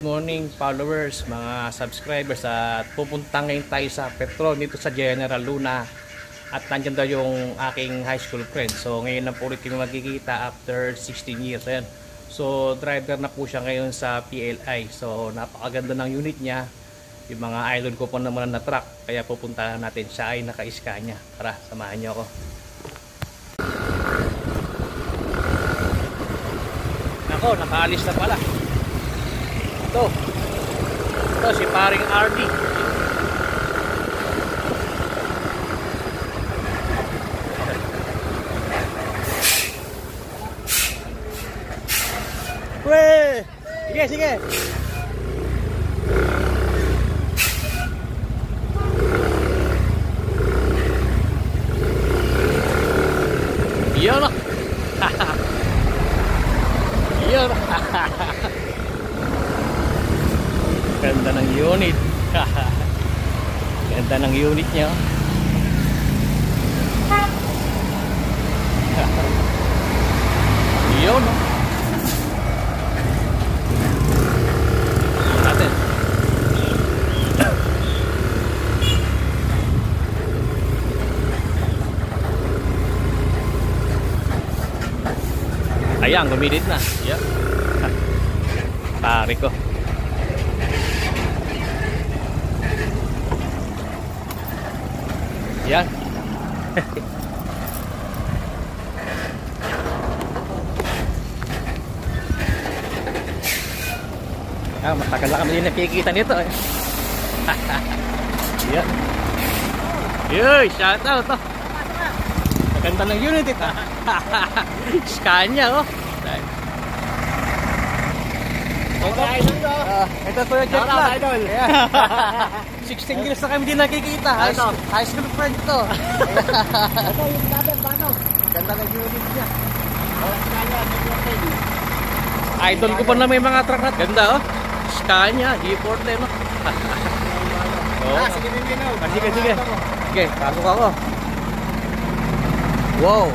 Morning followers, mga subscribers, at pupunta ngayon tayo sa Petron dito sa General Luna at nandiyan daw yung aking high school friend. So ngayon lang po ulit kami magkikita after 16 years. Ayan. So driver na po siya ngayon sa PLI. So napakaganda ng unit niya, yung mga idol ko po naman na truck, kaya pupuntahan natin. Siya ay naka-Scania. Tara, samahan niyo ako. Nako, nakaalis na pala. Ito si paring RD. Weh, sige. Iyon. Iyon. Ganda ng unit. Ganda ng unit niya. Iyon. Natin. Ayan, gumilit na. Yeah. Pare ko. Yan. Matagal na kami din nakikita nito eh. Yan. Yoy, shout out to. Maganda ng unit ito. Scania oh. Ito po yung jet lag. 16 years na kami din nakikita. High school friend to. Ito yung dapat paano? Ganda ng unit niya. Idol ko pa na may mga truck na. Ganda oh. Scania, G40 no. Sige din din oh. Sige. Okay, pasok ako. Wow.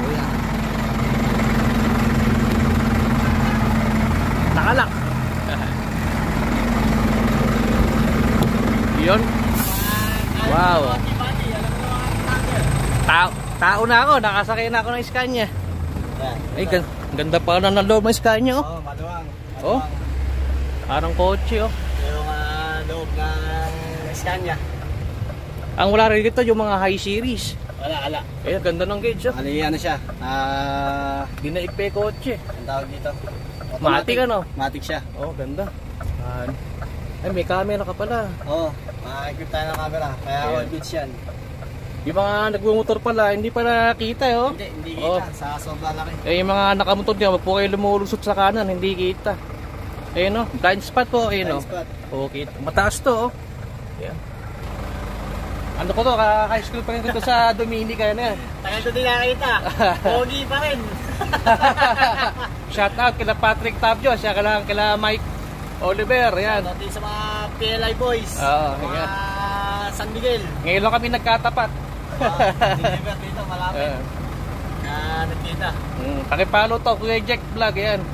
Nakalak. Yun. Wow. Tao na ako, nakasakay na ako ng Scania. Ay, ganda pa na ng loob ng Scania oh. Oh, maluwang. Oh. Parang kotse oh. Yung loob ng Scania. Ang wala rin dito yung mga high series. Wala. Eh, ganda ng gauge oh. Ano siya? Di na ipe kotse. Ang tawag dito? Matic ano? Matic siya. Oh, ganda. Ay, may camera ka pala. Oo, ma-equip tayo ng camera. Kaya all goods yan. Yung mga nagmumotor pala, hindi pa nakita oh. Hindi kita. Sa sobrang laki. Eh, yung mga nakamotor niya, wag po kayo lumulusot sa kanan, hindi kita. Ayun oh, blind spot po, ayun oh. Okay, mataas to oh. Yeah. Ano ko to, high school pa rin dito sa Dominica na yan. Tagal to din nakita. Pogi pa rin. Shout out kila Patrick Tabio, siya kila Mike Oliver, yan. Dati sa mga PLI boys. Oo, mga San Miguel. Ngayon lang kami nagkatapat. Deliver dito, malapit. Nagkita. Pakipalo to, Kuya Jack Vlog, yan.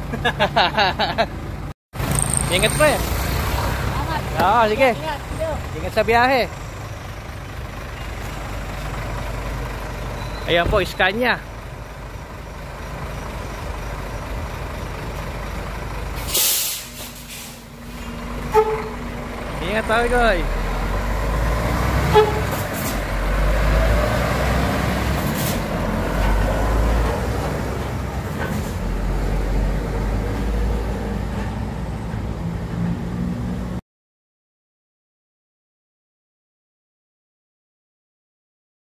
Ingat pa eh. Oo, sige. Ingat sa biyahe. Ayan po, Scania. Ingat tayo guys.